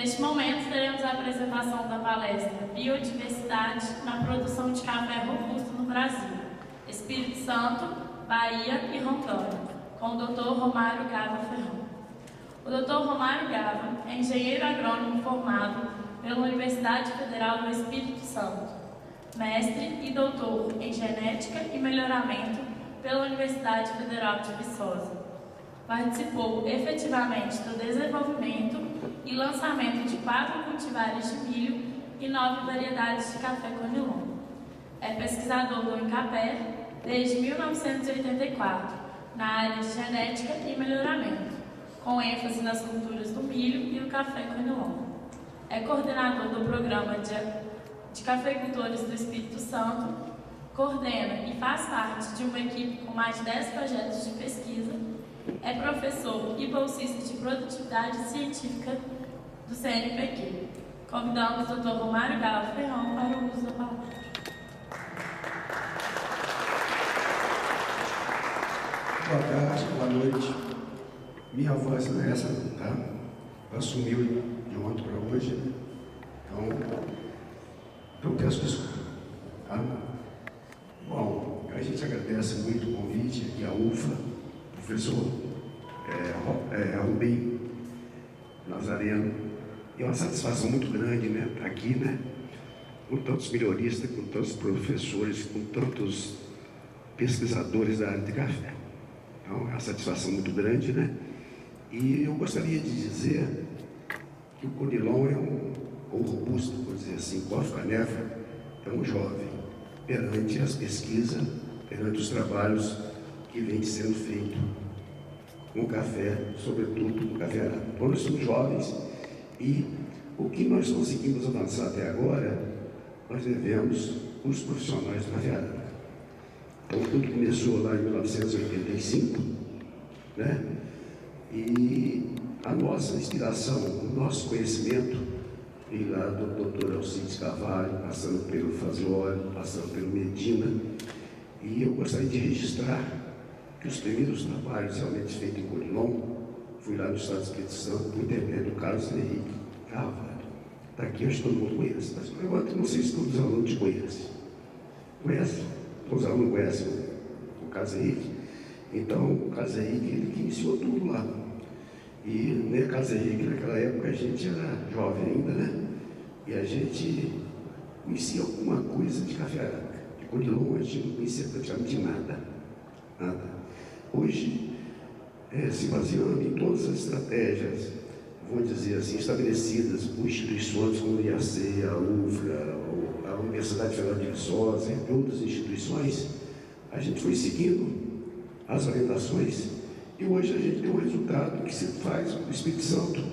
Neste momento, teremos a apresentação da palestra Biodiversidade na produção de café robusto no Brasil, Espírito Santo, Bahia e Rondônia, com o Dr. Romário Gava Ferrão. O Dr. Romário Gava é engenheiro agrônomo formado pela Universidade Federal do Espírito Santo, mestre e doutor em genética e melhoramento pela Universidade Federal de Viçosa. Participou efetivamente do desenvolvimento e lançamento de 4 cultivares de milho e 9 variedades de café conilon. É pesquisador do INCAPER desde 1984, na área de genética e melhoramento, com ênfase nas culturas do milho e do café conilon. É coordenador do programa de cafeicultores do Espírito Santo, coordena e faz parte de uma equipe com mais de 10 projetos de pesquisa. É professor e bolsista de produtividade científica do CNPq. Convidamos o Dr. Romário Gava Ferrão para o uso da palavra. Boa tarde, boa noite. Minha voz não é essa, tá? Ela sumiu de ontem para hoje. Então peço desculpa, tá? Bom, a gente agradece muito o convite aqui à UFA, professor Rubem Nazareno. É uma satisfação muito grande, né, estar aqui, né, com tantos melhoristas, com tantos professores, com tantos pesquisadores da área de café. Então, é uma satisfação muito grande, né? E eu gostaria de dizer que o conilon ou robusto, por dizer assim, Coffea canephora, é um jovem perante as pesquisas, perante os trabalhos que vem sendo feito com café, sobretudo com café arábica. Então, nós somos jovens e o que nós conseguimos avançar até agora, nós devemos os profissionais do café arábica. Então, tudo começou lá em 1985, né? E a nossa inspiração, o nosso conhecimento, e lá do Dr. Alcides Carvalho, passando pelo Fazioli, passando pelo Medina, e eu gostaria de registrar que os primeiros trabalhos realmente feitos em conilon, fui lá no Estado do Espírito Santo, por intermédio do Carlos Henrique Carvalho. Está aqui, acho que todo mundo conhece, mas eu não sei se todos os alunos te conhecem. Conhece? Todos os alunos conhecem o Carlos Henrique. Então, o Carlos Henrique, ele que iniciou tudo lá. E, né, Carlos Henrique, naquela época, a gente era jovem ainda, né? E a gente conhecia alguma coisa de café arábica. De conilon, a gente não conhecia praticamente nada. Hoje, se baseando em todas as estratégias, vamos dizer assim, estabelecidas por instituições como o IAC, a UFRA, a Universidade Federal de Viçosa, entre outras instituições, a gente foi seguindo as orientações e hoje a gente tem um resultado que se faz no Espírito Santo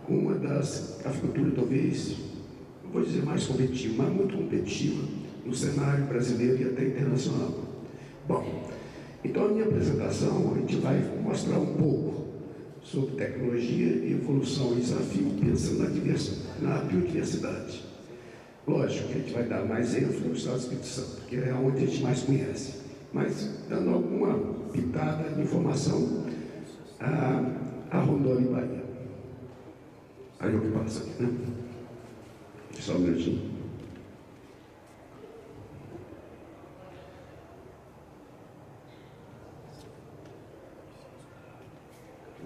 com uma das cafeiculturas, talvez, não vou dizer mais competitiva, mas muito competitiva no cenário brasileiro e até internacional. Bom, então a minha apresentação, a gente vai mostrar um pouco sobre tecnologia e evolução e desafio, pensando na biodiversidade. Lógico que a gente vai dar mais ênfase no Estado do Espírito Santo, porque é onde a gente mais conhece, mas dando alguma pitada de informação a Rondônia e Bahia. Aí eu que passo aqui, né? Só um minutinho.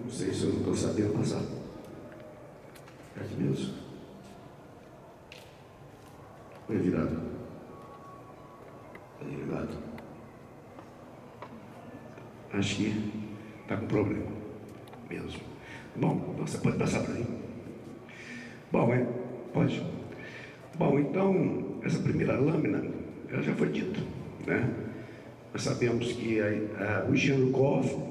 Não sei se eu não estou sabendo passar. É aqui mesmo? Foi virado. Está ligado? Acho que está com problema mesmo. Bom, você pode passar para mim? Bom, pode. Bom, então, essa primeira lâmina, ela já foi dita, né? Nós sabemos que o gênero Coffea,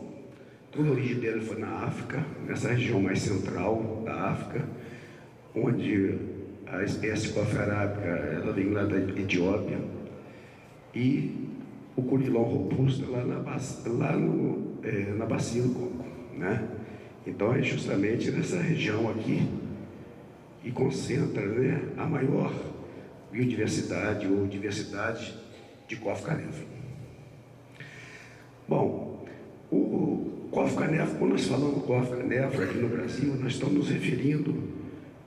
toda a origem dele foi na África, nessa região mais central da África, onde a espécie Coffea arábica, ela vem lá da Etiópia, e o conilon robusto lá na bacia do Congo, né? Então é justamente nessa região aqui que concentra, né, a maior biodiversidade ou diversidade de Coffea canephora. Bom, o Coffea canephora, quando nós falamos Coffea canephora aqui no Brasil, nós estamos nos referindo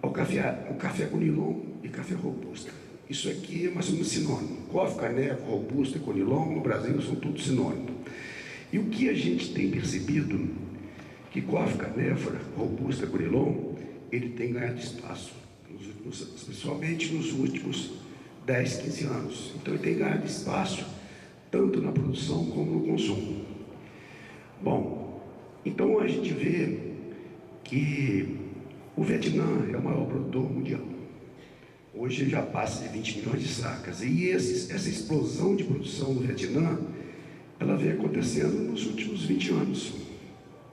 o café Conilon e café Robusta. Isso aqui é mais ou menos sinônimo. Coffee, Caneco, Robusta e Conilon no Brasil são todos sinônimos. E o que a gente tem percebido, que Coffee, Canepa, Robusta, Conilon, ele tem ganhado espaço, principalmente nos últimos 10, 15 anos. Então ele tem ganhado espaço tanto na produção como no consumo. Bom, então a gente vê que o Vietnã é o maior produtor mundial. Hoje ele já passa de 20 milhões de sacas. E essa explosão de produção do Vietnã, ela vem acontecendo nos últimos 20 anos.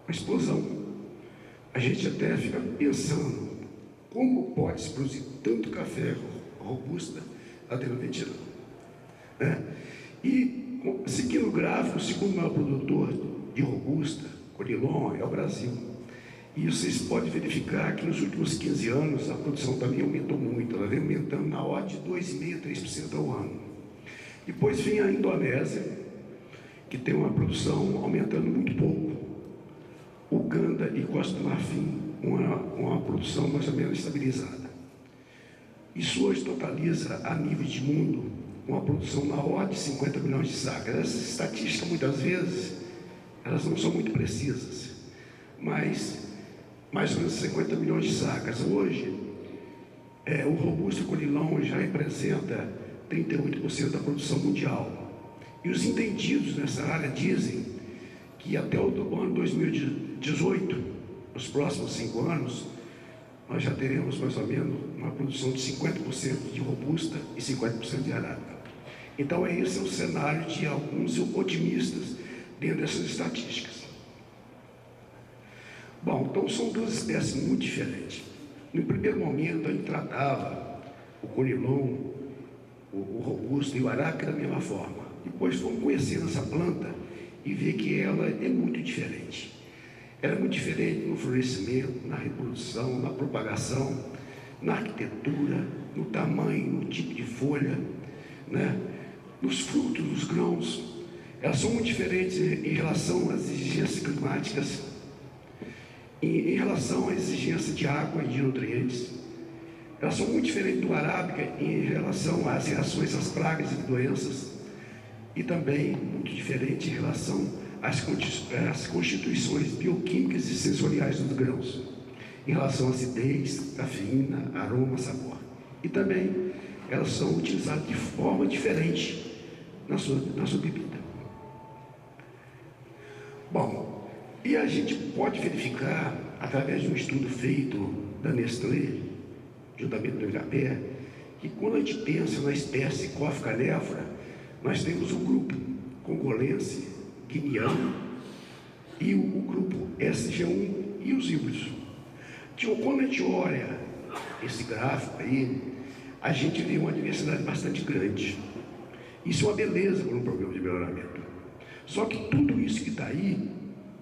Uma explosão. A gente até fica pensando como pode se produzir tanto café robusta até no Vietnã. E, seguindo o gráfico, o segundo maior produtor de robusta, Conilon, é o Brasil. E vocês podem verificar que nos últimos 15 anos a produção também aumentou muito. Ela vem aumentando na ordem de 2,5% a 3% ao ano. Depois vem a Indonésia, que tem uma produção aumentando muito pouco. Uganda e Costa do Marfim, uma produção mais ou menos estabilizada. Isso hoje totaliza, a nível de mundo, uma produção na ordem de 50 milhões de sacas. Essas estatísticas, muitas vezes, elas não são muito precisas, mas mais ou menos 50 milhões de sacas. Hoje, o Robusta Conilon já representa 38% da produção mundial. E os entendidos nessa área dizem que até o ano 2018, nos próximos 5 anos, nós já teremos mais ou menos uma produção de 50% de Robusta e 50% de Arábica. Então, esse é o cenário de alguns otimistas dentro dessas estatísticas. Bom, então são duas espécies muito diferentes. No primeiro momento, a gente tratava o Conilon, o Robusta e o Arábica da mesma forma. Depois fomos conhecendo essa planta e ver que ela é muito diferente. Ela é muito diferente no florescimento, na reprodução, na propagação, na arquitetura, no tamanho, no tipo de folha, nos frutos, nos grãos. Elas são muito diferentes em relação às exigências climáticas, em relação à exigência de água e de nutrientes. Elas são muito diferentes do Arábica em relação às reações às pragas e doenças, e também muito diferente em relação às constituições bioquímicas e sensoriais dos grãos, em relação à acidez, cafeína, aroma, sabor. E também elas são utilizadas de forma diferente na sua bebida. Bom, e a gente pode verificar, através de um estudo feito da Nestlé, juntamente do HP, que quando a gente pensa na espécie Coffea canephora, nós temos o grupo congolense, guineano, e o grupo SG1 e os híbridos. Então, quando a gente olha esse gráfico aí, a gente vê uma diversidade bastante grande. Isso é uma beleza para um programa de melhoramento. Só que tudo isso que está aí,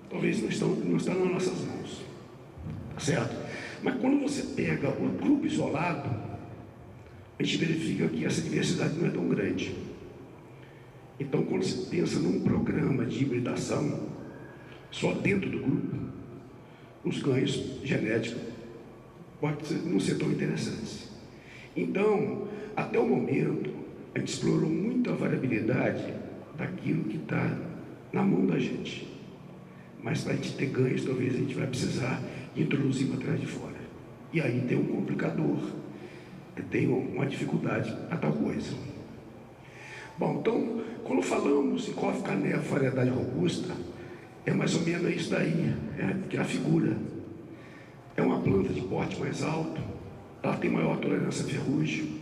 talvez não está nas nossas mãos. Certo? Mas quando você pega o grupo isolado, a gente verifica que essa diversidade não é tão grande. Então, quando você pensa num programa de hibridação, só dentro do grupo, os ganhos genéticos podem não ser tão interessantes. Então, até o momento, a gente explorou muito a variabilidade daquilo que está na mão da gente. Mas para a gente ter ganhos, talvez a gente vai precisar introduzir para trás de fora. E aí tem um complicador, tem uma dificuldade para tal coisa. Bom, então, quando falamos em Coffea canephora, variedade robusta, é mais ou menos isso daí, que é a figura. É uma planta de porte mais alto, ela tem maior tolerância à ferrugem,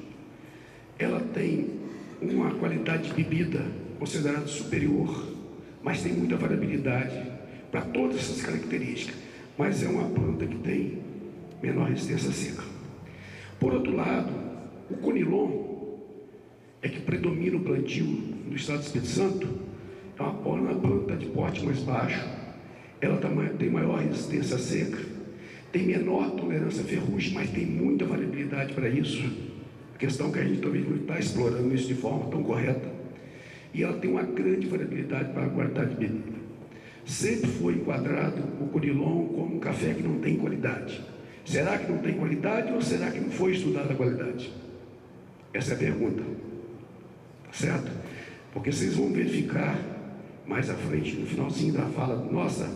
ela tem uma qualidade de bebida considerada superior, mas tem muita variabilidade para todas essas características, mas é uma planta que tem menor resistência seca. Por outro lado, o Conilon é que predomina o plantio no estado do Espírito Santo, é uma planta de porte mais baixo, ela tem maior resistência seca, tem menor tolerância à ferrugem, mas tem muita variabilidade para isso. A questão é que a gente talvez não está explorando isso de forma tão correta. E ela tem uma grande variabilidade para a qualidade de bebida. Sempre foi enquadrado o Conilon como um café que não tem qualidade. Será que não tem qualidade ou será que não foi estudada a qualidade? Essa é a pergunta, certo? Porque vocês vão verificar mais à frente, no finalzinho da fala nossa,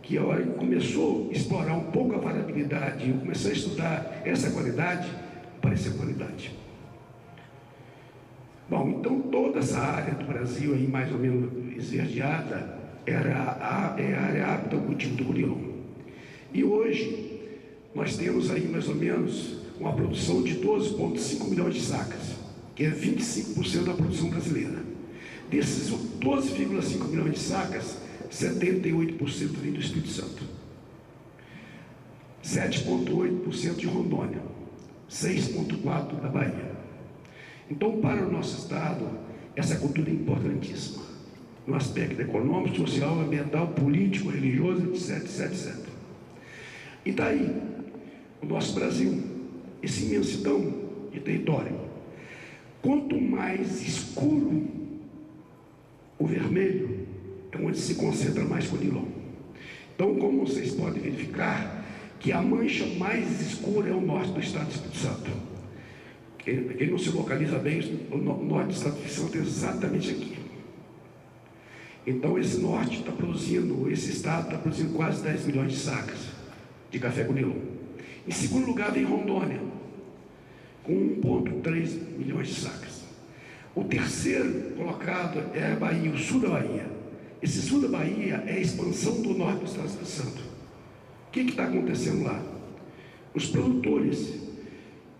que a hora que começou a explorar um pouco a variabilidade e começou a estudar essa qualidade, apareceu qualidade. Bom, então toda essa área do Brasil aí mais ou menos esverdeada é a área apta ao cultivo do conilon. E hoje nós temos aí mais ou menos uma produção de 12,5 milhões de sacas, que é 25% da produção brasileira. Desses 12,5 milhões de sacas, 78% vem do Espírito Santo, 7,8% de Rondônia, 6,4% da Bahia. Então, para o nosso estado, essa cultura é importantíssima, no aspecto econômico, social, ambiental, político, religioso, etc, etc, etc. E daí, o nosso Brasil, essa imensidão de território, quanto mais escuro o vermelho, é onde se concentra mais conilon. Então, como vocês podem verificar, que a mancha mais escura é o norte do estado do Espírito Santo. Quem não se localiza bem, o norte do estado do Espírito Santo é exatamente aqui. Então, esse norte está produzindo, esse estado está produzindo quase 10 milhões de sacas de café conilon. Em segundo lugar vem Rondônia, com 1,3 milhões de sacas. O terceiro colocado é a Bahia, o sul da Bahia. Esse sul da Bahia é a expansão do norte do estado do Espírito Santo. O que está acontecendo lá? Os produtores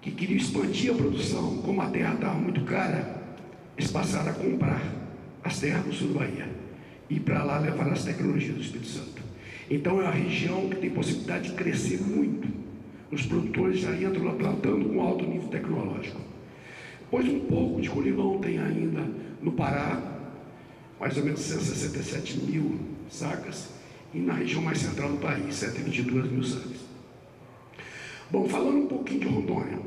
que queriam expandir a produção, como a terra estava muito cara, eles passaram a comprar as terras do sul da Bahia e para lá levar as tecnologias do Espírito Santo. Então é uma região que tem possibilidade de crescer muito. Os produtores já entram lá plantando com alto nível tecnológico. Pois um pouco de conilon tem ainda no Pará, mais ou menos 167 mil sacas, e na região mais central do país, 122 mil sacas. Bom, falando um pouquinho de Rondônia,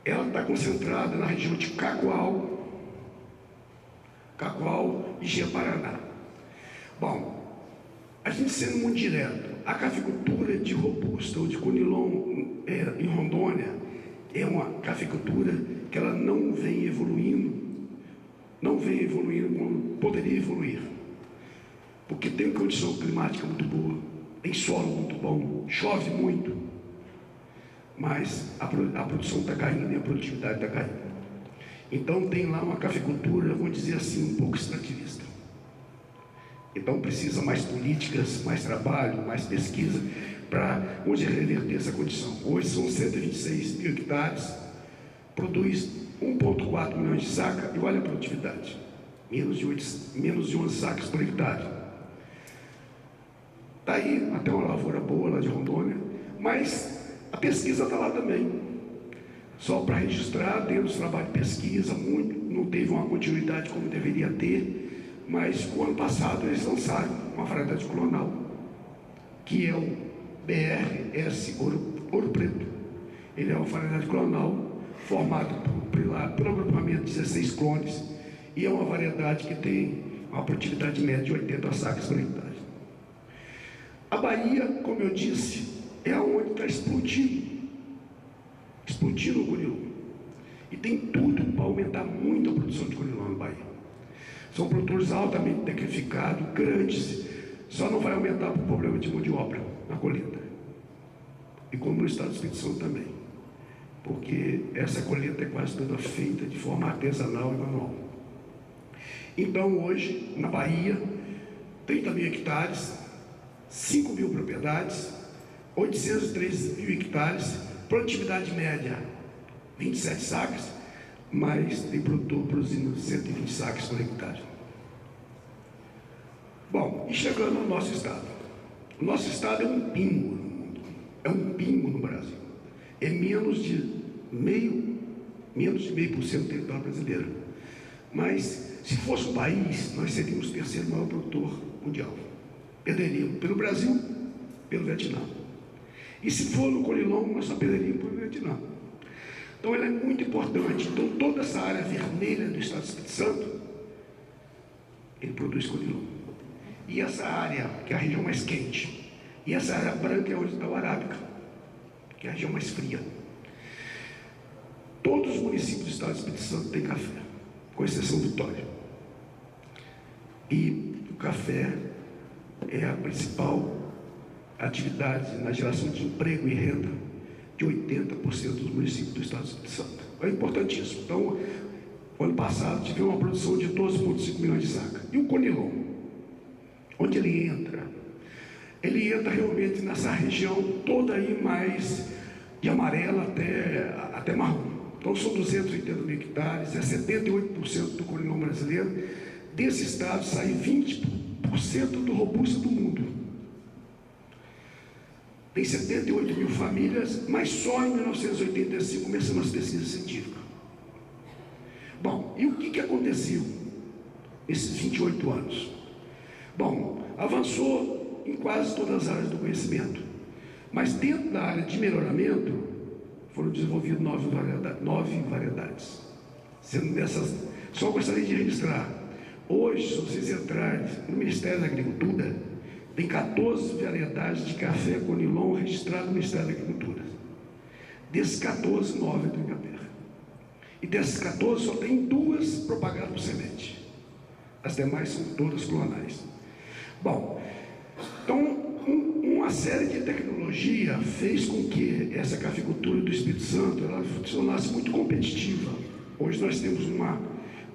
ela está concentrada na região de Cacoal e Ji-Paraná. Bom, a gente sendo muito direto, a cafeicultura de robusta ou de conilon em Rondônia é uma cafeicultura que ela não vem evoluindo como poderia evoluir, porque tem condição climática muito boa, tem solo muito bom, chove muito, mas a produção está caindo e a produtividade está caindo. Então tem lá uma cafeicultura, vamos dizer assim, um pouco extrativista. Então precisa mais políticas, mais trabalho, mais pesquisa para onde reverter essa condição. Hoje são 126 mil hectares, produz 1,4 milhões de sacas, e olha a produtividade, menos de 11 sacas por hectare. Está aí até uma lavoura boa lá de Rondônia, mas a pesquisa está lá também. Só para registrar, temos trabalho de pesquisa, não teve uma continuidade como deveria ter, mas o ano passado eles lançaram uma variedade clonal, que é o BRS Ouro Preto. Ele é uma variedade clonal formada pelo agrupamento de 16 clones, e é uma variedade que tem uma produtividade média de 80 sacas por hectare. A Bahia, como eu disse, é onde está explodindo o conilon, e tem tudo para aumentar muito a produção de conilon na Bahia. São produtores altamente tecnificados, grandes, só não vai aumentar por problema de mão de obra na colheita, e como no estado do Espírito Santo também, porque essa colheita é quase toda feita de forma artesanal e manual. Então hoje, na Bahia, 30 mil hectares, 5 mil propriedades, 803 mil hectares, produtividade média 27 sacas, mas tem produtor produzindo 120 sacas por hectare. Bom, e chegando ao nosso estado. O nosso estado é um pingo no mundo, é um pingo no Brasil. É menos de meio por cento do território brasileiro. Mas, se fosse um país, nós seríamos o terceiro maior produtor mundial. Perderíamos pelo Brasil, pelo Vietnã. E se for no conilon, nós só perderíamos pelo Vietnã. Então, ela é muito importante. Então, toda essa área vermelha do estado do Espírito Santo, ele produz conilon. E essa área, que é a região mais quente, e essa área branca é onde está o arábica. que é a região mais fria. Todos os municípios do estado do Espírito Santo têm café, com exceção de Vitória. E o café é a principal atividade na geração de emprego e renda de 80% dos municípios do estado do Espírito Santo. É importantíssimo. Então, o ano passado tivemos uma produção de 12,5 milhões de sacas. E o Conilon, onde ele entra realmente nessa região toda aí mais de amarela até marrom. Então são 280 mil hectares, é 78% do Conilon brasileiro. Desse estado sai 20% do robusto do mundo. Tem 78 mil famílias, mas só em 1985 começamos as pesquisas científicas. Bom, e o que aconteceu nesses 28 anos? Bom, avançou em quase todas as áreas do conhecimento, mas dentro da área de melhoramento foram desenvolvidas 9 variedades. Sendo dessas, só gostaria de registrar, hoje, se vocês entrarem no Ministério da Agricultura, tem 14 variedades de café Conilon registradas no Ministério da Agricultura. Desses 14, 9 do Inglaterra. E dessas 14, só tem 2 propagadas por semente. As demais são todas clonais. Bom, então, uma série de tecnologia fez com que essa cafeicultura do Espírito Santo ela se tornasse muito competitiva. Hoje nós temos uma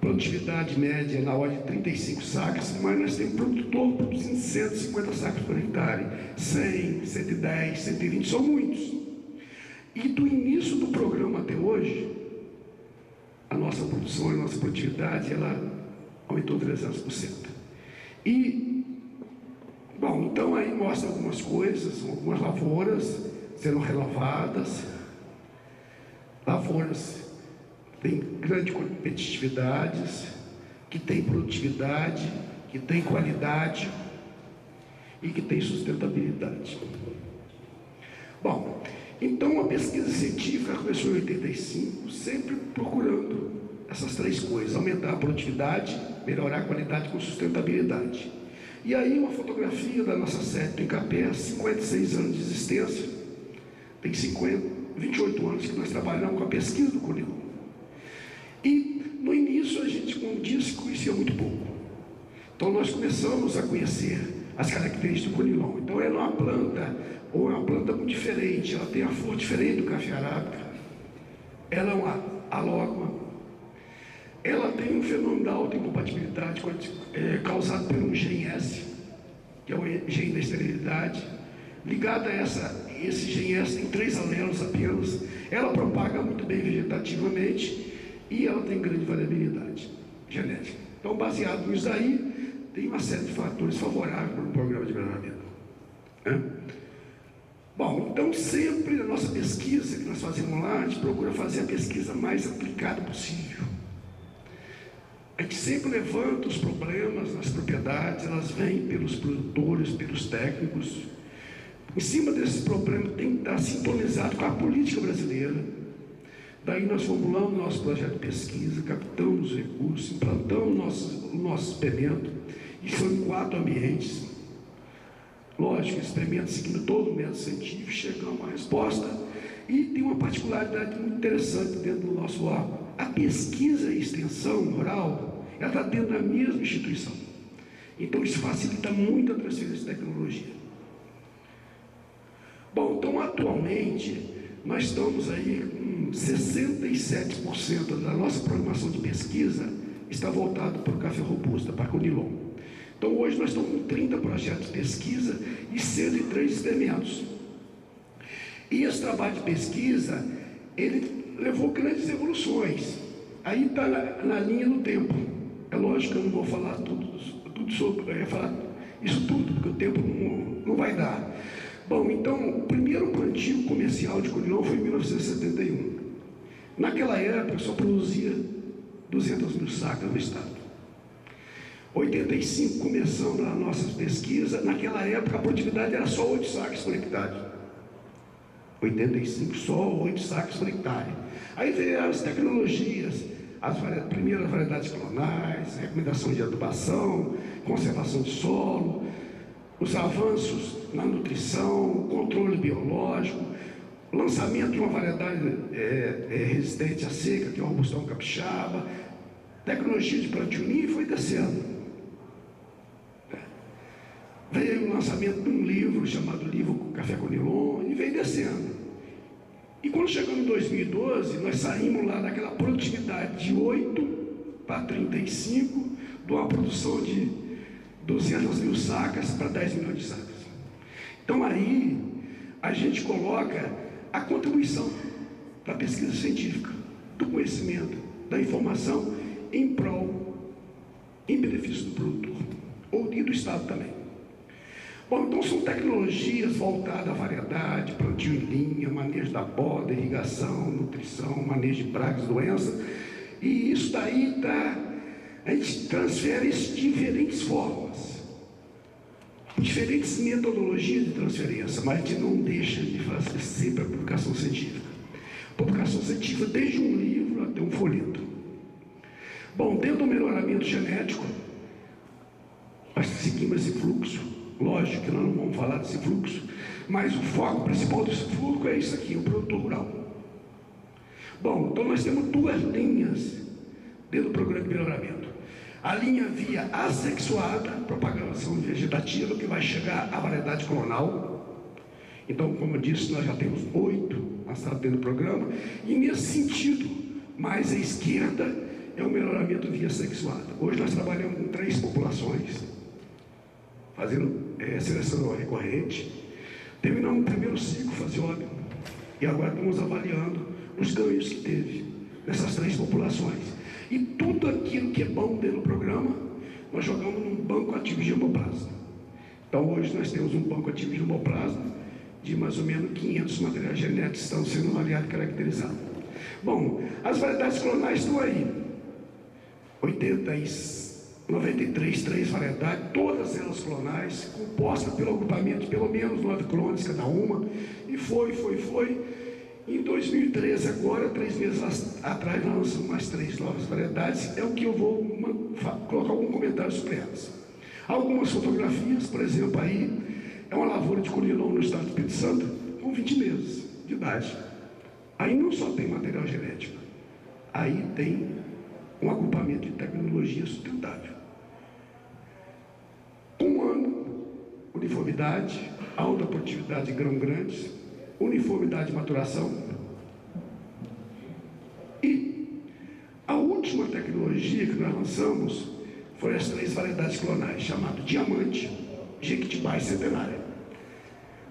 produtividade média na ordem de 35 sacas, mas nós temos produtor produzindo 150 sacas por hectare, 100, 110, 120, são muitos. E do início do programa até hoje, a nossa produção, a nossa produtividade, ela aumentou 300%. E, bom, então aí mostra algumas coisas, algumas lavouras sendo renovadas, lavouras tem grande competitividade, que tem produtividade, que tem qualidade e que tem sustentabilidade. Bom, então a pesquisa científica começou em 85, sempre procurando essas 3 coisas: aumentar a produtividade, melhorar a qualidade com sustentabilidade. E aí uma fotografia da nossa sede do Incapé, 56 anos de existência, tem 28 anos que nós trabalhamos com a pesquisa do Conilon. E no início a gente, como disse, conhecia muito pouco. Então nós começamos a conhecer as características do Conilon. Então ela é uma planta muito diferente, ela tem a flor diferente do café arábica, ela é uma alógama, ela tem um fenômeno de alta incompatibilidade causado por um gene S, que é o gene da esterilidade. Ligada a esse gene S tem 3 alelos apenas, ela propaga muito bem vegetativamente e ela tem grande variabilidade genética. Então, baseado nisso aí, tem uma série de fatores favoráveis para o programa de melhoramento. Bom, então sempre na nossa pesquisa que nós fazemos lá, a gente procura fazer a pesquisa mais aplicada possível. A gente sempre levanta os problemas nas propriedades, elas vêm pelos produtores, pelos técnicos. Em cima desses problemas tem que estar sintonizado com a política brasileira. Daí nós formulamos nosso projeto de pesquisa, captamos os recursos, implantamos o nosso experimento. Isso foi em 4 ambientes. Lógico, experimento seguindo todo o método científico, chegamos a uma resposta. E tem uma particularidade muito interessante dentro do nosso órgão. A pesquisa e extensão rural, ela está dentro da mesma instituição. Então isso facilita muito a transferência de tecnologia. Bom, então atualmente nós estamos aí com 67% da nossa programação de pesquisa está voltado para o café robusta, para Conilon. Então hoje nós estamos com 30 projetos de pesquisa e 103 experimentos. E esse trabalho de pesquisa, ele levou grandes evoluções. Aí está na linha do tempo. É lógico que eu não vou falar tudo sobre, eu ia falar isso tudo, porque o tempo não vai dar. Bom, então, o primeiro plantio comercial de Conilon foi em 1971. Naquela época, só produzia 200 mil sacas no estado. 85, começando a nossa pesquisa, naquela época a produtividade era só 8 sacas por hectare. 85, só 8 sacas por hectare. Aí veio as tecnologias, as primeiras variedades clonais, recomendação de adubação, conservação de solo, os avanços na nutrição, controle biológico, lançamento de uma variedade resistente à seca, que é o Robustão Capixaba, tecnologia de plantio ninho, foi descendo. Veio o lançamento de um livro chamado Livro Café com Nilon, e veio descendo. E quando chegamos em 2012, nós saímos lá daquela produtividade de 8 para 35, de uma produção de 200 mil sacas para 10 milhões de sacas. Então aí a gente coloca a contribuição da pesquisa científica, do conhecimento, da informação em prol, em benefício do produtor, ou do Estado também. Bom, então são tecnologias voltadas à variedade, plantio em linha, manejo da poda, irrigação, nutrição, manejo de pragas e doenças, e isso daí a gente transfere isso de diferentes formas, diferentes metodologias de transferência, mas a gente não deixa de fazer sempre a publicação científica. Publicação científica desde um livro até um folheto. Bom, dentro do melhoramento genético, nós seguimos esse fluxo. Lógico que nós não vamos falar desse fluxo, mas o foco principal desse fluxo é isso aqui, o produtor rural. Bom, então nós temos duas linhas dentro do programa de melhoramento. A linha via assexuada, propagação vegetativa, que vai chegar à variedade clonal. Então, como eu disse, nós já temos 8 lançados dentro do programa, e nesse sentido, mais à esquerda, é o melhoramento via sexuada. Hoje nós trabalhamos com 3 populações, fazendo seleção recorrente. Terminamos o primeiro ciclo fasióbico e agora estamos avaliando os ganhos que teve nessas 3 populações. E tudo aquilo que é bom dentro do programa, nós jogamos num banco ativo de germoplasma. Então hoje nós temos um banco ativo de germoplasma de mais ou menos 500 materiais genéticos que estão sendo avaliados e caracterizados. Bom, as variedades clonais estão aí. 93, 3 variedades, todas elas clonais, compostas pelo agrupamento de pelo menos 9 clones cada uma, e foi. Em 2013, agora, 3 meses atrás, nós lançamos mais 3 novas variedades. É o que eu vou colocar algum comentário sobre elas. Algumas fotografias, por exemplo, aí, é uma lavoura de conilon no estado do Espírito Santo, com 20 meses de idade. Aí não só tem material genético, aí tem um agrupamento de tecnologia sustentável. Um ano, uniformidade, alta produtividade de grão grandes, uniformidade de maturação. E a última tecnologia que nós lançamos foi as 3 variedades clonais, chamado Diamante, Jequitibá e Centenária.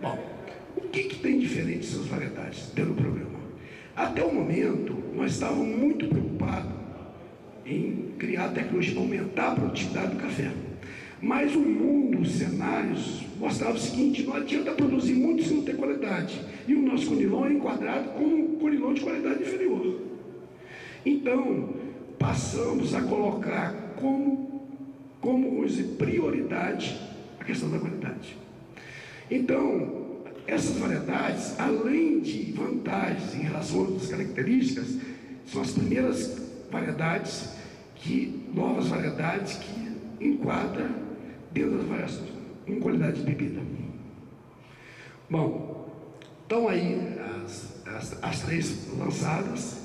Bom, o que tem diferente essas variedades dentro do programa? Até o momento, nós estávamos muito preocupados em criar tecnologia para aumentar a produtividade do café. Mas o mundo, os cenários, mostravam o seguinte: não adianta produzir muito se não tem qualidade. E o nosso conilon é enquadrado como um conilon de qualidade inferior. Então, passamos a colocar como prioridade a questão da qualidade. Então, essas variedades, além de vantagens em relação a outras características, são as primeiras variedades novas variedades que enquadram dentro das variações em qualidade de bebida. Bom, então aí as 3 lançadas,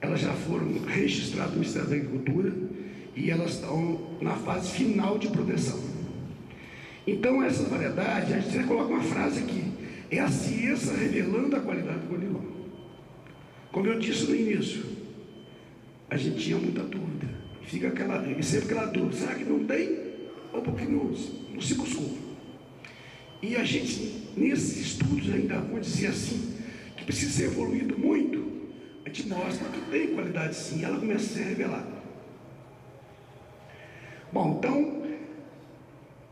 elas já foram registradas no Ministério da Agricultura e elas estão na fase final de proteção. Então essas variedades, a gente coloca uma frase aqui: é a ciência revelando a qualidade do conilon. Como eu disse no início, a gente tinha muita dúvida. Fica sempre aquela dúvida: será que não tem? Ou porque não se buscou? E a gente, nesses estudos, ainda vou dizer assim, que precisa ser evoluído muito. A gente mostra que tem qualidade sim, ela começa a ser revelada. Bom, então,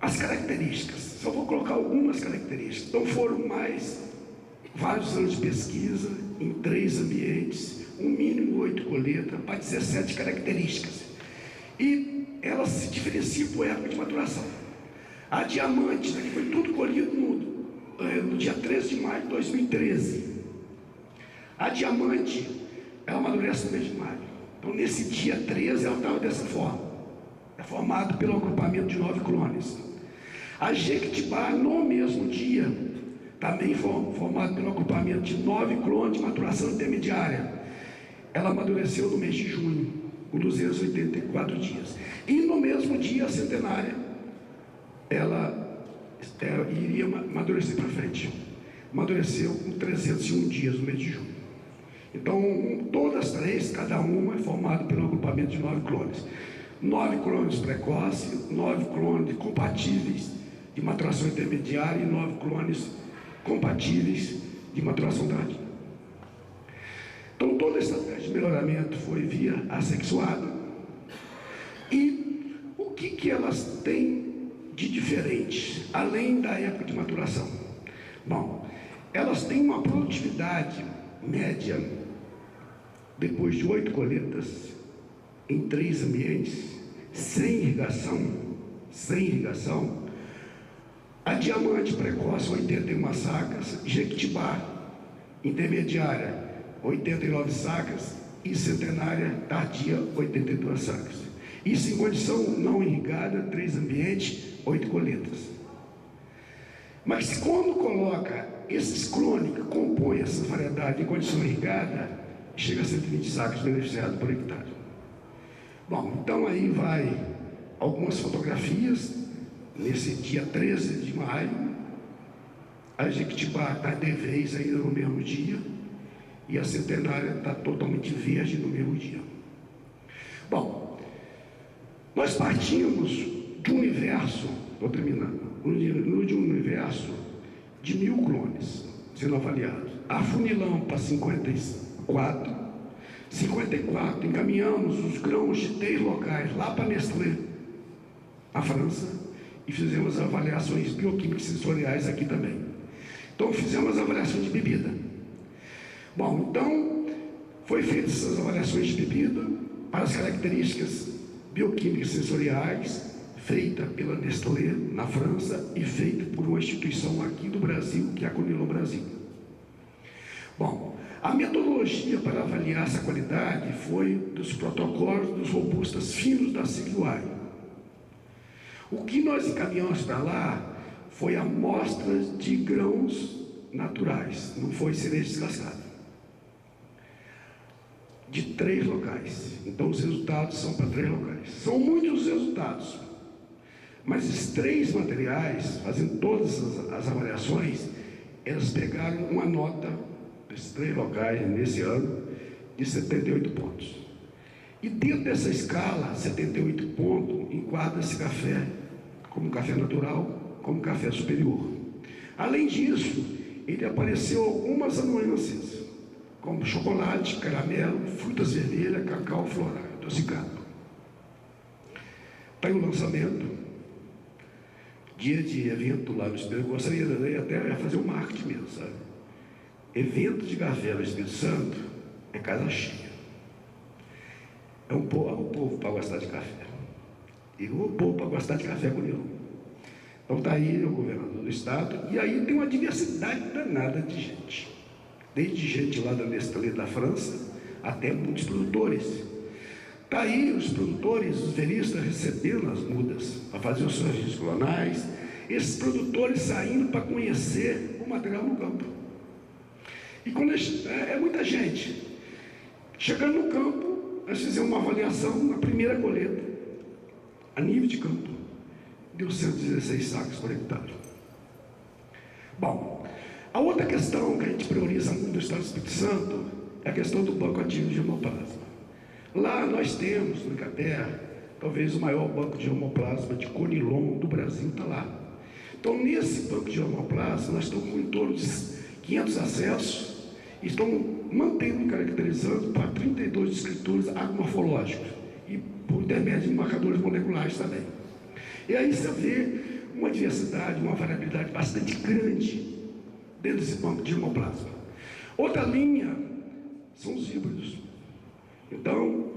as características, só vou colocar algumas características. Então foram vários anos de pesquisa, em 3 ambientes, um mínimo 8 colheitas, para 17 características. E elas se diferenciam por época de maturação. A Diamante, que foi tudo colhido no dia 13 de maio de 2013. A Diamante, ela amadurece no mês de maio. Então, nesse dia 13, ela estava dessa forma. É formado pelo agrupamento de 9 clones. A Jequitibá, no mesmo dia, também formado pelo agrupamento de 9 clones de maturação intermediária. Ela amadureceu no mês de junho, com 284 dias. E no mesmo dia, a centenária, ela iria amadurecer para frente. Amadureceu com 301 dias no mês de junho. Então, todas três, cada uma é formada pelo agrupamento de 9 clones. 9 clones precoces, 9 clones compatíveis de maturação intermediária e 9 clones compatíveis de maturação tardia. Então, toda a estratégia de melhoramento foi via assexuada. E o que elas têm de diferente, além da época de maturação? Bom, elas têm uma produtividade média, depois de 8 colheitas, em 3 ambientes, sem irrigação, a diamante precoce, 81 sacas, Jequitibá intermediária, 89 sacas, e centenária tardia, 82 sacas. Isso em condição não irrigada, 3 ambientes, 8 colheitas. Mas quando coloca esses clones que compõem essa variedade em condição irrigada, chega a 120 sacos beneficiados por hectare. Bom, então aí vai algumas fotografias. Nesse dia 13 de maio, a Jequitibá está de vez ainda no mesmo dia, e a centenária está totalmente verde no mesmo dia. Bom, nós partimos de um universo, estou terminando, de um universo de 1000 clones sendo avaliados. Afunilamos para 54, encaminhamos os grãos de 3 locais lá para Nestlé, na França, e fizemos avaliações bioquímicas sensoriais aqui também. Então fizemos avaliações de bebida. Bom, então foi feitas essas avaliações de bebida para as características bioquímicas sensoriais, feita pela Nestlé na França e feita por uma instituição aqui do Brasil, que é a Conilon Brasil. Bom, a metodologia para avaliar essa qualidade foi dos protocolos dos robustas finos da Sigluai. O que nós encaminhamos para lá foi amostras de grãos naturais, não foi cereja descascada, de 3 locais. Então os resultados são para 3 locais. São muitos os resultados, mas esses 3 materiais, fazendo todas as avaliações, elas pegaram uma nota, esses 3 locais, nesse ano, de 78 pontos. E dentro dessa escala, 78 pontos, enquadra-se café como café natural, como café superior. Além disso, ele apareceu algumas anuências, como chocolate, caramelo, frutas vermelhas, cacau floral, adocicado. Está aí o lançamento, dia de evento lá no Espírito. Eu gostaria de até fazer um marketing mesmo, sabe? Evento de café no Espírito Santo é casa cheia. É um povo para gostar de café. E o povo para gostar de café Conilon. Então está aí o governador do estado, e aí tem uma diversidade danada de gente. Desde gente lá da Nestlé da França, até muitos produtores. Está aí os produtores, os veristas recebendo as mudas para fazer os seus registros clonais, esses produtores saindo para conhecer o material no campo. E quando é muita gente. Chegando no campo, nós fizemos uma avaliação na primeira colheita, a nível de campo, deu 116 sacos por hectare. Bom, a outra questão que a gente prioriza muito no Estado do Espírito Santo é a questão do banco ativo de germoplasma. Lá nós temos, no Icaterra, talvez o maior banco de germoplasma de Conilon do Brasil, está lá. Então, nesse banco de germoplasma, nós estamos com em torno de 500 acessos, e estão mantendo e caracterizando para 32 descritores agromorfológicos, e por intermédio de marcadores moleculares também. E aí você vê uma diversidade, uma variabilidade bastante grande dentro desse banco de germoplasma. Outra linha são os híbridos. Então,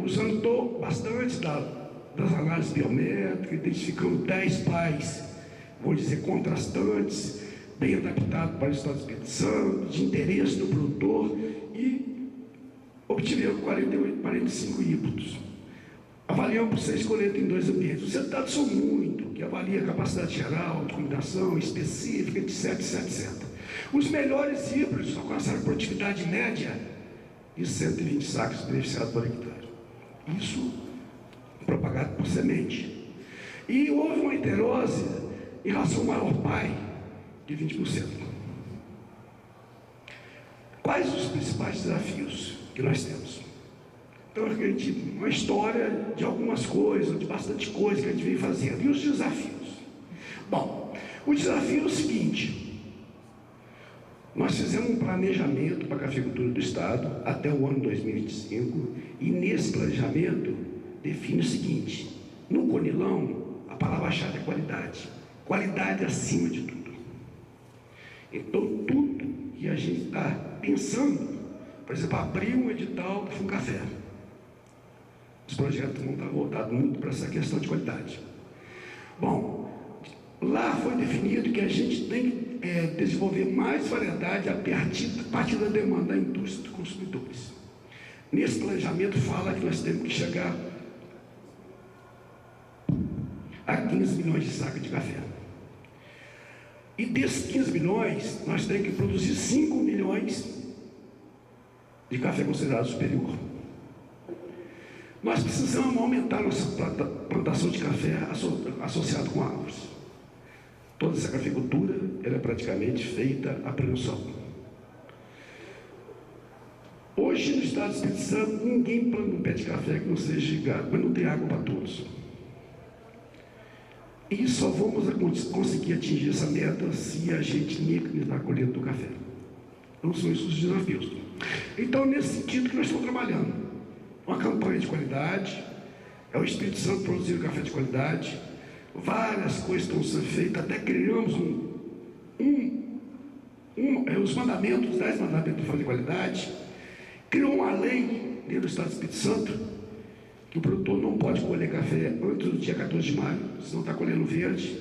usando bastante das análises biométricas, identificando 10 pais, vou dizer, contrastantes, bem adaptados para o Estado do Espírito Santo, de interesse do produtor, e obtivemos 45 híbridos. Avaliamos por 6 colheitas em 2 ambientes. Os resultados são muito que avalia a capacidade geral, de combinação específica, etc, etc, etc. Os melhores híbridos alcançaram produtividade média de 120 sacos beneficiados por hectare. Isso propagado por semente. E houve uma heterose em relação ao maior pai, de 20%. Quais os principais desafios que nós temos? Então, uma história de algumas coisas, de bastante coisa que a gente vem fazendo. E os desafios? Bom, o desafio é o seguinte: nós fizemos um planejamento para a cafeicultura do Estado até o ano 2025, e nesse planejamento define o seguinte: no Conilão, a palavra-chave é qualidade. Qualidade acima de tudo. Então, tudo que a gente está pensando, por exemplo, abrir um edital do Funcafé. Os projetos vão estar voltados muito para essa questão de qualidade. Bom, lá foi definido que a gente tem que desenvolver mais variedade a partir da demanda da indústria dos consumidores. Nesse planejamento fala que nós temos que chegar a 15 milhões de sacas de café. E desses 15 milhões, nós temos que produzir 5 milhões de café considerado superior. Nós precisamos aumentar nossa plantação de café associado com árvores. Toda essa cafeicultura ela é praticamente feita a pleno sol. Hoje, no estado do Espírito Santo, ninguém planta um pé de café que não seja irrigado, mas não tem água para todos. E só vamos conseguir atingir essa meta se a gente mecanizar a colheita do café. Então, são esses os desafios. Então, nesse sentido que nós estamos trabalhando. Uma campanha de qualidade, é o Espírito Santo produzindo café de qualidade, várias coisas estão sendo feitas, até criamos os mandamentos, os 10 mandamentos para fazer qualidade, criou uma lei dentro do Estado do Espírito Santo, que o produtor não pode colher café antes do dia 14 de maio, senão está colhendo verde,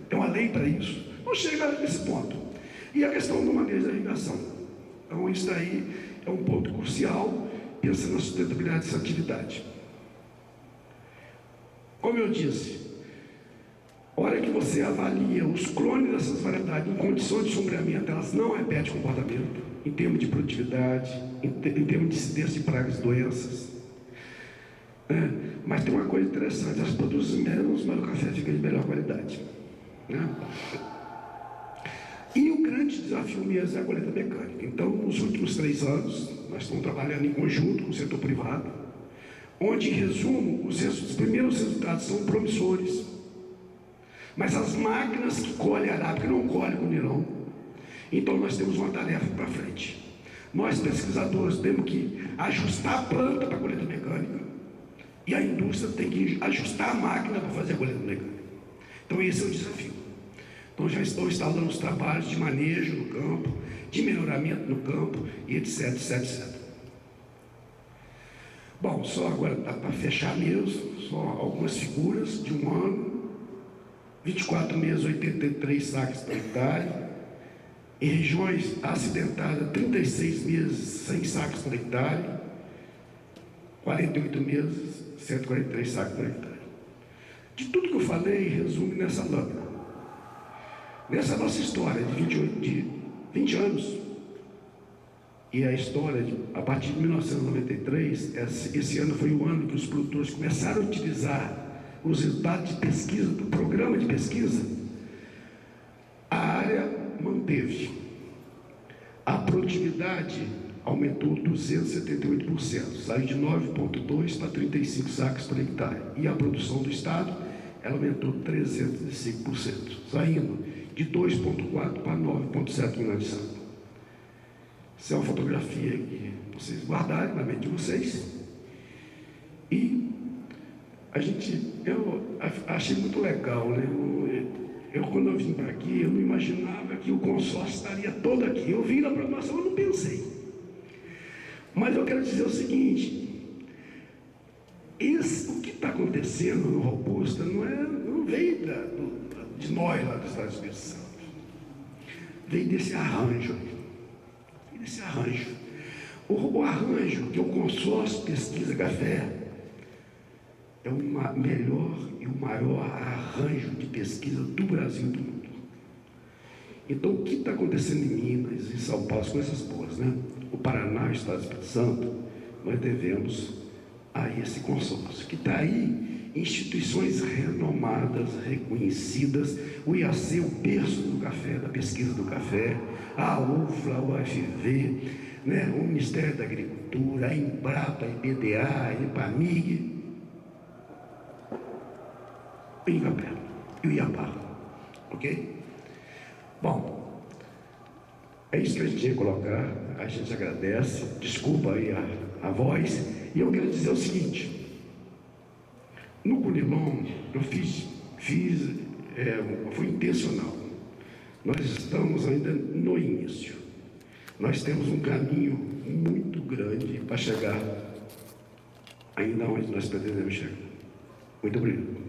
tem uma lei para isso, não chega nesse ponto. E a questão do manejo da irrigação, então isso daí é um ponto crucial, pensa na sustentabilidade dessa atividade. Como eu disse, a hora que você avalia os clones dessas variedades em condições de sombreamento, elas não repetem comportamento em termos de produtividade, em termos de incidência de pragas e doenças. Mas tem uma coisa interessante: elas produzem menos, mas o café fica de melhor qualidade. E o grande desafio mesmo é a colheita mecânica. Então, nos últimos 3 anos, nós estamos trabalhando em conjunto com o setor privado, onde, em resumo, os primeiros resultados são promissores. Mas as máquinas que colhem a arábica não colhem com nilão. Então, nós temos uma tarefa para frente. Nós, pesquisadores, temos que ajustar a planta para a colheita mecânica, e a indústria tem que ajustar a máquina para fazer a colheita mecânica. Então, esse é o desafio. Então, já estão instalando os trabalhos de manejo no campo, de melhoramento no campo, e etc, etc, etc. Bom, só agora para fechar mesmo, só algumas figuras de um ano: 24 meses, 83 sacas por hectare. Em regiões acidentadas, 36 meses, 100 sacas por hectare. 48 meses, 143 sacas por hectare. De tudo que eu falei, resume nessa lâmina. Nessa nossa história de 20 anos, e a história a partir de 1993, esse ano foi o ano que os produtores começaram a utilizar os resultados de pesquisa, do programa de pesquisa, a área manteve. A produtividade aumentou 278%, saiu de 9,2 para 35 sacas por hectare. E a produção do Estado, ela aumentou 305%, saindo de 2,4 para 9,7 milhões de sacos. Essa é uma fotografia que vocês guardarem na mente de vocês. E eu achei muito legal, né? Quando eu vim para aqui, eu não imaginava que o consórcio estaria todo aqui. Eu vim na programação, eu não pensei. Mas eu quero dizer o seguinte: o que está acontecendo no Robusta não veio de nós lá do Estado do Espírito Santo. Veio desse arranjo. O arranjo que o consórcio pesquisa café é o melhor e o maior arranjo de pesquisa do Brasil e do mundo. Então, o que está acontecendo em Minas, em São Paulo, as coisas boas, né? O Paraná, o Estado do Espírito Santo, nós devemos a esse consórcio, que está aí, instituições renomadas, reconhecidas, o IAC, o berço do café, da pesquisa do café, a UFLA, o UFV, né? O Ministério da Agricultura, a Embrapa, a IBDA, a EPAMIG, o INCAPé e o IAPA, ok? Bom, é isso que a gente tinha que colocar. A gente agradece, desculpa aí a voz, e eu quero dizer o seguinte: no Cunilon eu foi intencional. Nós estamos ainda no início, nós temos um caminho muito grande para chegar ainda onde nós pretendemos chegar. Muito obrigado.